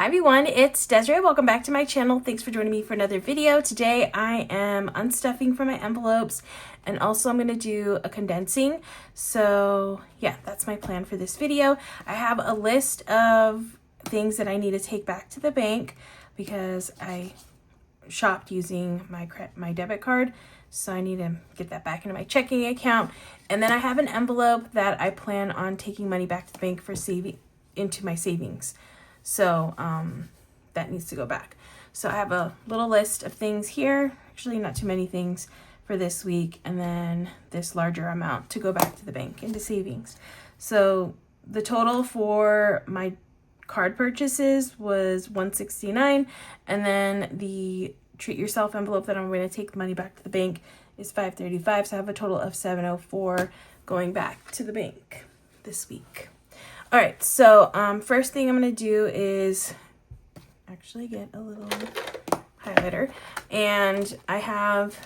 Hi everyone, it's Desiree. Welcome back to my channel. Thanks for joining me for another video. Today I am unstuffing for my envelopes, and also I'm going to do a condensing. So yeah, that's my plan for this video. I have a list of things that I need to take back to the bank because I shopped using my debit card. So I need to get that back into my checking account. And then I have an envelope that I plan on taking money back to the bank for into my savings. So that needs to go back. So I have a little list of things here, actually not too many things for this week, and then this larger amount to go back to the bank into savings. So the total for my card purchases was $169, and then the treat yourself envelope that I'm going to take the money back to the bank is $535. So I have a total of $704 going back to the bank this week. All right, so first thing I'm going to do is actually get a little highlighter, and I have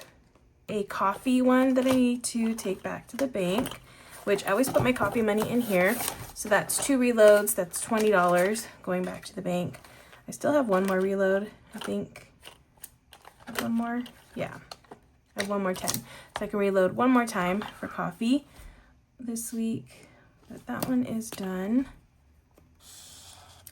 a coffee one that I need to take back to the bank, which I always put my coffee money in here. So that's 2 reloads, that's $20 going back to the bank. I still have one more reload, I think. One more? Yeah, I have one more 10. So I can reload one more time for coffee this week. But that one is done.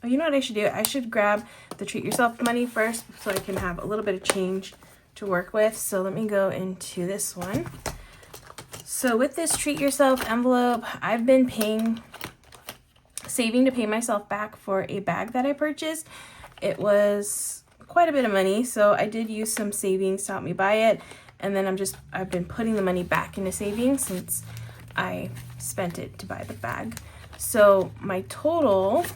Oh, you know what I should do? I should grab the treat yourself money first so I can have a little bit of change to work with. So let me go into this one. So with this treat yourself envelope, I've been saving to pay myself back for a bag that I purchased. It was quite a bit of money, so I did use some savings to help me buy it. And then I've been putting the money back into savings since I spent it to buy the bag. So my total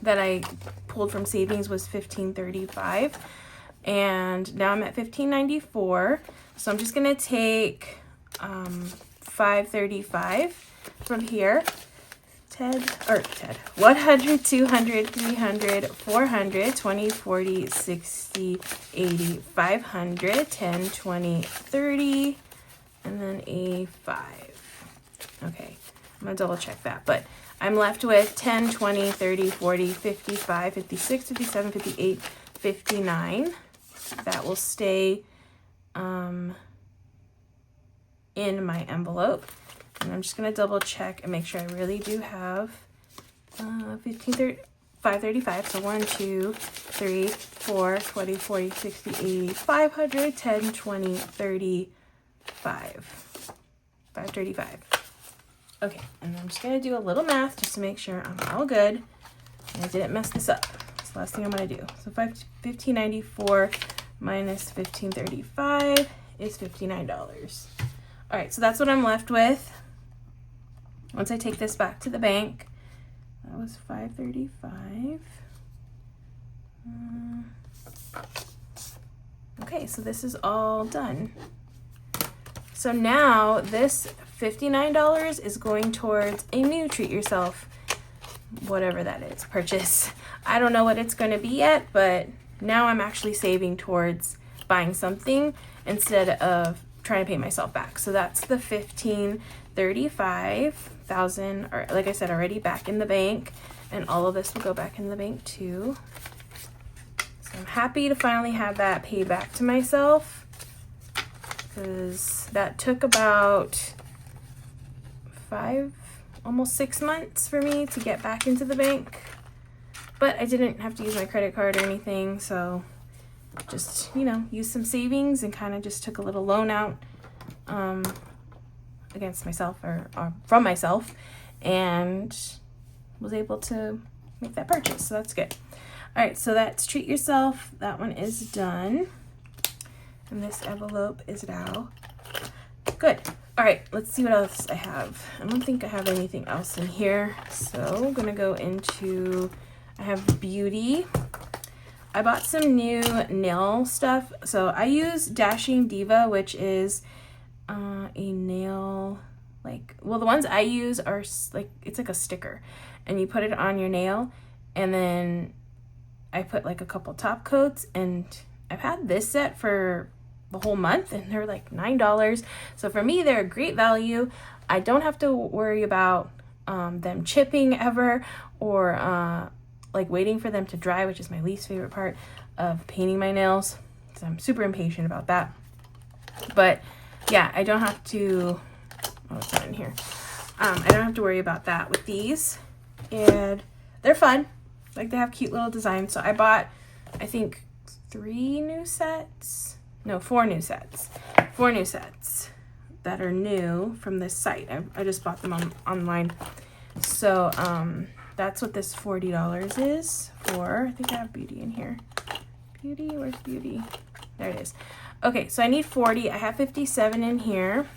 that I pulled from savings was $1,535, and now I'm at $1,594. So I'm just gonna take $535 from here. 100, 200, 300, 400, 20, 40, 60, 80, 500, 10, 20, 30, and then a 5. Okay, I'm gonna double check that, but I'm left with 10, 20, 30, 40, 55, 56, 57, 58, 59. That will stay in my envelope. And I'm just gonna double check and make sure I really do have 535. So 1, 2, 3, 4, 20, 40, 60, 80, 500, 10, 20, 30, 535. Okay, and I'm just gonna do a little math just to make sure I'm all good and I didn't mess this up. That's the last thing I'm gonna do. So 1,594 minus 1,535 is $59. All right, so that's what I'm left with. Once I take this back to the bank, that was $535. Okay, so this is all done. So now this $59 is going towards a new treat yourself, whatever that is, purchase. I don't know what it's going to be yet, but now I'm actually saving towards buying something instead of trying to pay myself back. So that's the $1,535,000, or like I said, already back in the bank, and all of this will go back in the bank too. So I'm happy to finally have that paid back to myself, because that took about almost 6 months for me to get back into the bank, but I didn't have to use my credit card or anything, so just, you know, use some savings and kind of just took a little loan out against myself or from myself, and was able to make that purchase. So that's good. All right, so that's treat yourself. That one is done, and this envelope is now good. All right, let's see what else I have. I don't think I have anything else in here, so I'm gonna go into, I have beauty. I bought some new nail stuff. So I use Dashing Diva, which is a nail, well, the ones I use are it's like a sticker, and you put it on your nail, and then I put like a couple top coats, and I've had this set for the whole month, and they're like $9. So for me, they're a great value. I don't have to worry about them chipping ever, or like waiting for them to dry, which is my least favorite part of painting my nails. So I'm super impatient about that. But yeah, I don't have to, oh, it's not in here. I don't have to worry about that with these. And they're fun. Like they have cute little designs. So I bought, I think 4 new sets that are new from this site. I just bought them online. So that's what this $40 is for. I think I have Beauty in here. Beauty, where's Beauty? There it is. Okay, so I need 40. I have 57 in here.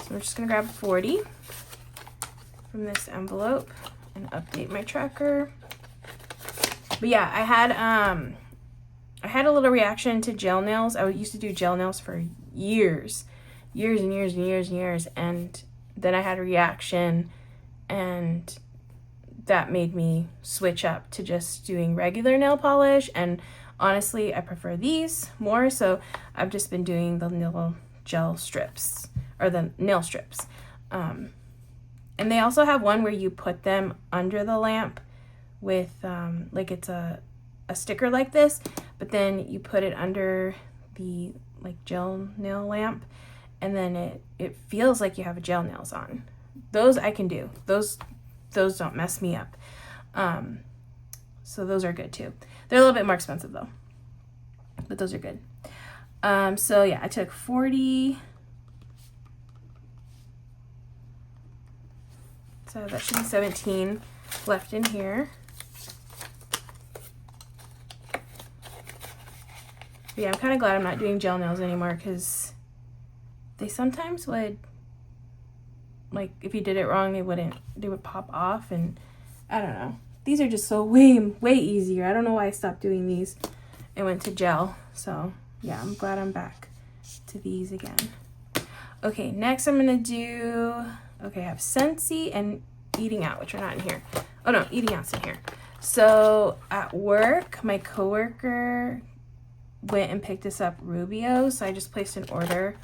So we're just gonna grab 40 from this envelope and update my tracker. But yeah, I had a little reaction to gel nails. I used to do gel nails for years and years, and then I had a reaction, and that made me switch up to just doing regular nail polish. And honestly, I prefer these more, so I've just been doing the nail gel strips, or the nail strips. And they also have one where you put them under the lamp with like it's a sticker like this, but then you put it under the like gel nail lamp, and then it feels like you have gel nails on. Those I can do. Those don't mess me up. So those are good too. They're a little bit more expensive though, but those are good. So yeah, I took 40. So that should be 17 left in here. But yeah, I'm kind of glad I'm not doing gel nails anymore, because they sometimes would, like, if you did it wrong, they would pop off, and I don't know. These are just so way easier. I don't know why I stopped doing these and went to gel. So yeah, I'm glad I'm back to these again. Okay, next I'm gonna do, okay, I have Scentsy and Eating Out, which are not in here. Oh no, Eating Out's in here. So at work, my coworker went and picked us up Rubio, so I just placed an order,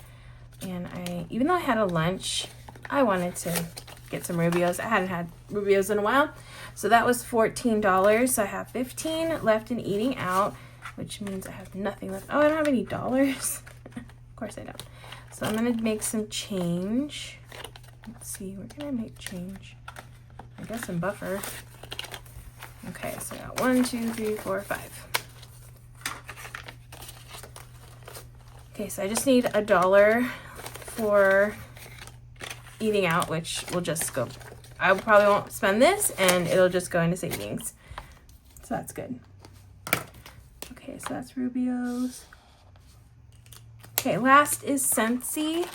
and even though I had a lunch, I wanted to get some Rubios. I hadn't had Rubios in a while, so that was $14. So I have 15 left in Eating Out, which means I have nothing left. Oh, I don't have any dollars. Of course I don't. So I'm gonna make some change. Let's see, where can I make change? I guess in buffer. Okay, so I got 1, 2, 3, 4, 5. Okay, so I just need $1 for Eating Out, which will just go, I probably won't spend this, and it'll just go into savings. So that's good. Okay, so that's Rubio's. Okay, last is Scentsy,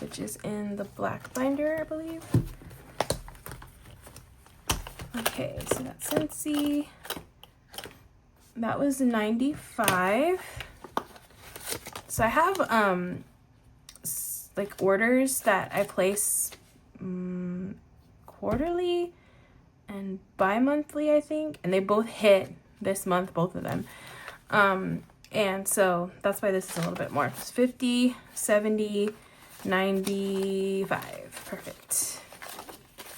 which is in the black binder, I believe. Okay, so that's Scentsy. That was $95. So I have like orders that I place quarterly and bi-monthly, I think, and they both hit this month, both of them. And so that's why this is a little bit more. It's 50, 70, 95. Perfect.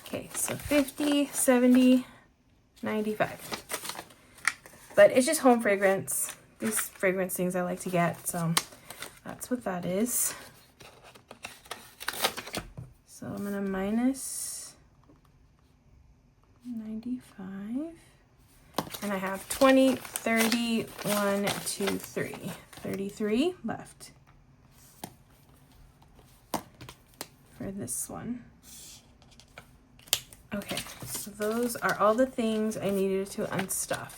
Okay, so 50, 70, 95. But it's just home fragrance. These fragrance things I like to get, so that's what that is. So I'm gonna minus 95. And I have 20, 30, 1, 2, 3. 33 left for this one. Okay, so those are all the things I needed to unstuff.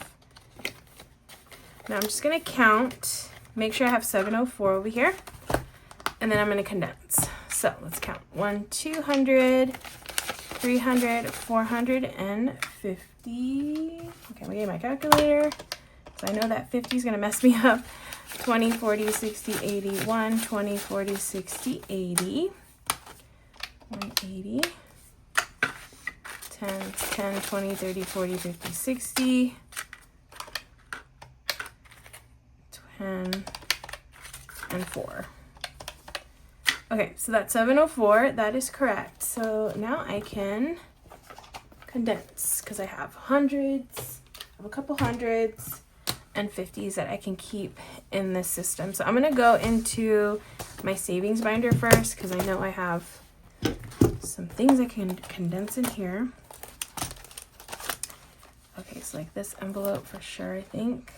Now I'm just gonna count, make sure I have 704 over here, and then I'm gonna condense. So let's count. 1, 200, 300, 450. Okay, I'm gonna get my calculator, so I know that 50 is gonna mess me up. 20, 40, 60, 80, 1, 20, 40, 60, 80, 180, 10, 10, 20, 30, 40, 50, 60, 10, and 4. Okay, so that's 704. That is correct. So now I can condense, because I have hundreds, I have a couple hundreds and 50s that I can keep in this system. So I'm going to go into my savings binder first, because I know I have some things I can condense in here. Okay, so like this envelope for sure, I think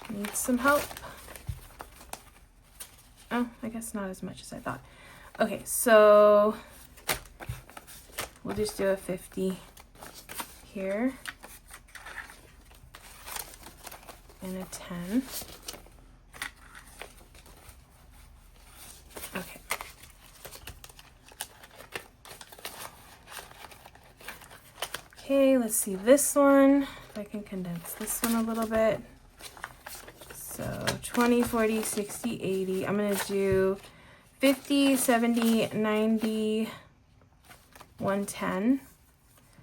needs some help. Oh, I guess not as much as I thought. Okay, so we'll just do a 50 here and a 10. Okay. Okay, let's see this one. If I can condense this one a little bit. So 20, 40, 60, 80. I'm going to do 50, 70, 90, 110.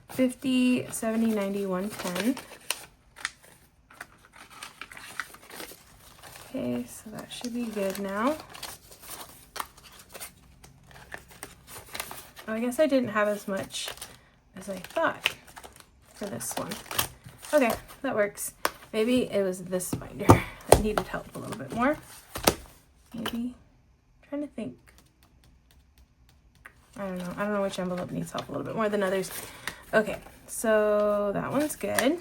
50, 70, 90, 110. Okay, so that should be good now. Oh, I guess I didn't have as much as I thought for this one. Okay, that works. Maybe it was this binder that needed help a little bit more. Maybe. I'm trying to think. I don't know. I don't know which envelope needs help a little bit more than others. Okay, so that one's good.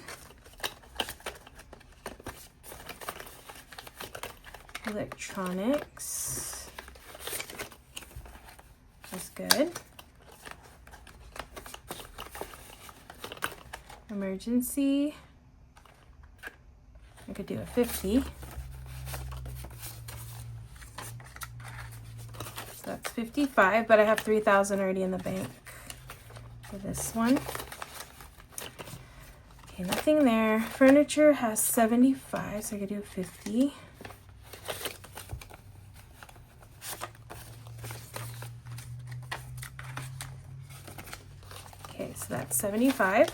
Electronics is good. Emergency, I could do a 50. So that's 55, but I have 3,000 already in the bank for this one. Okay, nothing there. Furniture has 75, so I could do 50. Okay, so that's 75.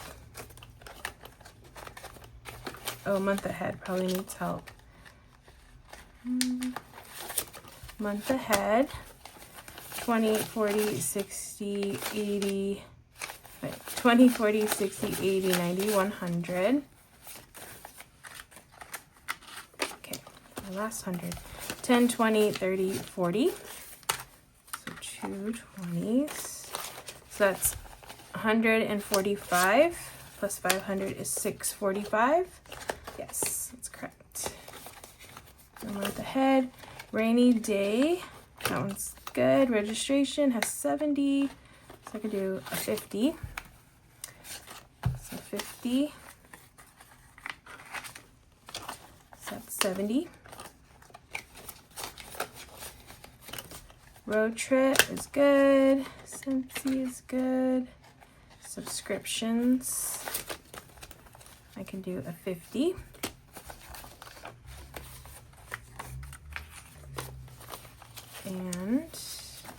Oh, month ahead probably needs help. Month ahead, 20, 40, 60, 80, wait, 20, 40, 60, 80, 90, 100. Okay, the last 100. 10, 20, 30, 40. So 2 20s. So that's 145 plus 500 is 645. Yes, that's correct. A month ahead. Rainy day. That one's good. Registration has 70. So I could do a 50. So 50. So that's 70. Road trip is good. Scentsy is good. Subscriptions. I can do a 50. And,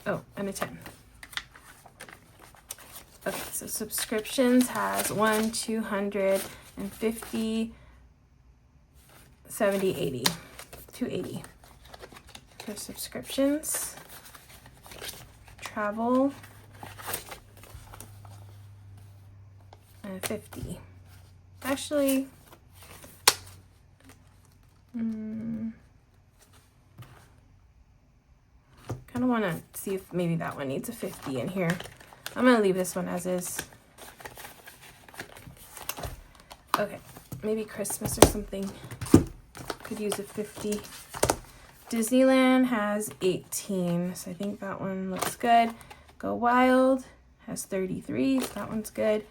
oh, and a 10. Okay, so subscriptions has 1, 250, 70, 80. 280 for subscriptions. Travel. And a 50. Actually, kind of want to see if maybe that one needs a 50 in here. I'm going to leave this one as is. Okay, maybe Christmas or something could use a 50. Disneyland has 18, so I think that one looks good. Go Wild has 33, so that one's good.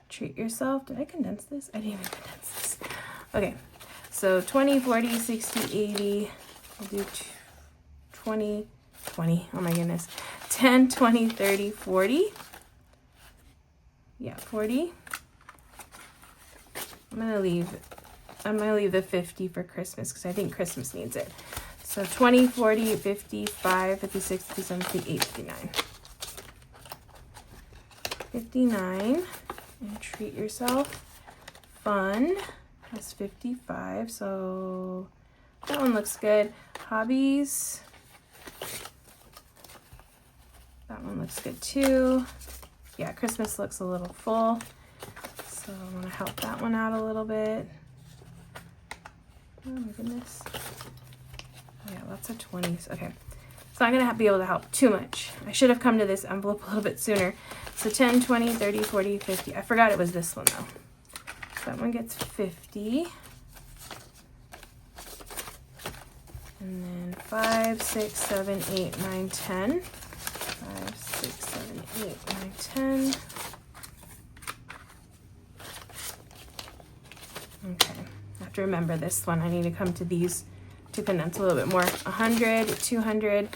Treat yourself. Did I condense this? I didn't even condense this. Okay, so 20, 40, 60, 80. I'll do 20, 20. Oh my goodness. 10, 20, 30, 40. Yeah, 40. I'm gonna leave the 50 for Christmas because I think Christmas needs it. So 20, 40, 55, 56, 57, 58, 59. 59. And treat yourself. Fun has 55, so that one looks good. Hobbies. That one looks good too. yeah, Christmas looks a little full. So I want to help that one out a little bit. Oh my goodness. Oh yeah, lots of 20s. Okay. So I'm going to be able to help too much. I should have come to this envelope a little bit sooner. So 10, 20, 30, 40, 50. I forgot it was this one though. So that one gets 50. And then 5, 6, 7, 8, 9, 10. 5, 6, 7, 8, 9, 10. Okay. I have to remember this one. I need to come to these to condense a little bit more. 100, 200,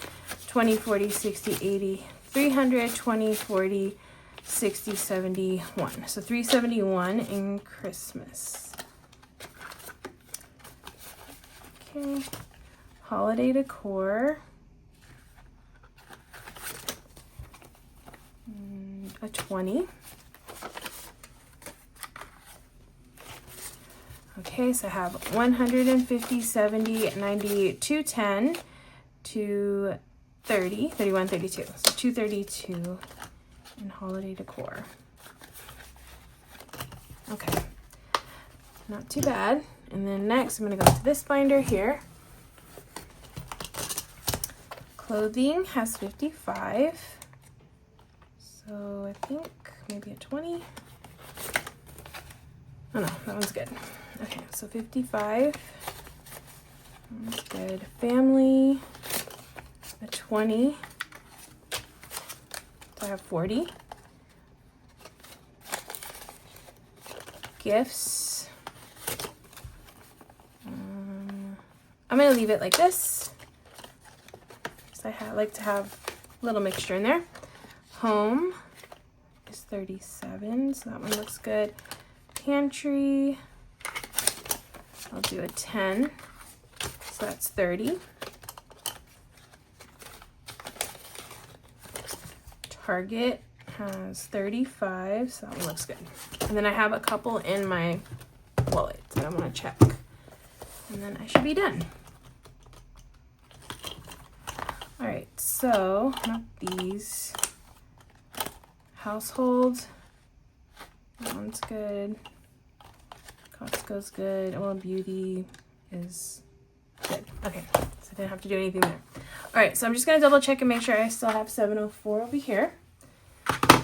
20, 40, 60, 80, 300, 20, 40, 60, 71. So 371 in Christmas. Okay. Holiday decor. A 20. Okay, so I have 150, 70, 90, 210, 230, 31, 32. So 232 in holiday decor. Okay, not too bad. And then next I'm going to go to this binder here. Clothing has 55. So I think maybe a 20. Oh no, that one's good. Okay, so 55. That's good. Family, a 20. So I have 40. Gifts. I'm going to leave it like this. So I like to have a little mixture in there. Home is 37, so that one looks good. Pantry, I'll do a 10, so that's 30. Target has 35, so that one looks good. And then I have a couple in my wallet that I want to check. And then I should be done. All right, so not these. Household, that one's good. Costco's good. Well, beauty is good. Okay, so I didn't have to do anything there. All right, so I'm just gonna double check and make sure I still have 704 over here.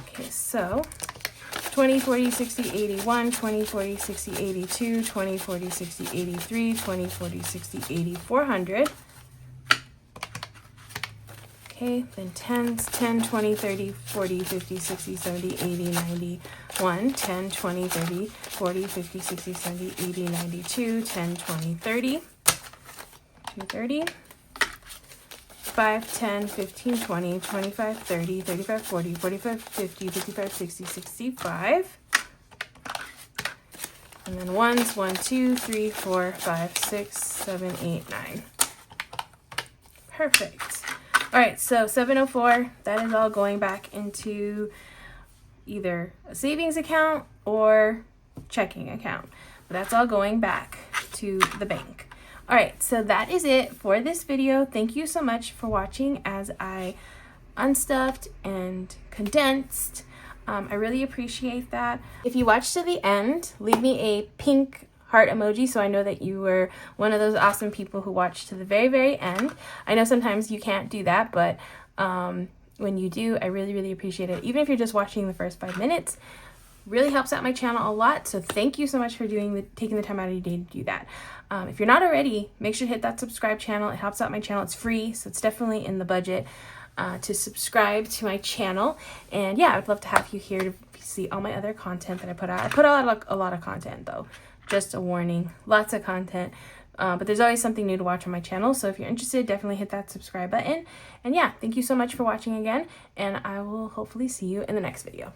Okay, so 20, 40, 60, 81, 20, 40, 60, 82, 20, 40, 60, 83, 20, 40, 60, 80, 400. Okay, then 10s, 10, 20, 30, 40, 50, 60, 70, 80, 90, 1, 10, 20, 30, 40, 50, 60, 70, 80, 92, 10, 20, 30, 230, 5, 10, 15, 20, 25, 30, 35, 40, 45, 50, 55, 60, 65. And then 1s, 1, 2, 3, 4, 5, 6, 7, 8, 9. Perfect. All right, so 704, that is all going back into either a savings account or checking account. But that's all going back to the bank. All right, so that is it for this video. Thank you so much for watching as I unstuffed and condensed. I really appreciate that. If you watched to the end, leave me a pink heart emoji so I know that you were one of those awesome people who watched to the very, very end. I know sometimes you can't do that, but when you do, I really, really appreciate it. Even if you're just watching the first 5 minutes, really helps out my channel a lot. So thank you so much for taking the time out of your day to do that. If you're not already, make sure to hit that subscribe channel. It helps out my channel. It's free, so it's definitely in the budget to subscribe to my channel. And yeah, I'd love to have you here to see all my other content that I put out. I put out a lot of content though. Just a warning, lots of content, but there's always something new to watch on my channel. So if you're interested, definitely hit that subscribe button. And yeah, thank you so much for watching again, and I will hopefully see you in the next video.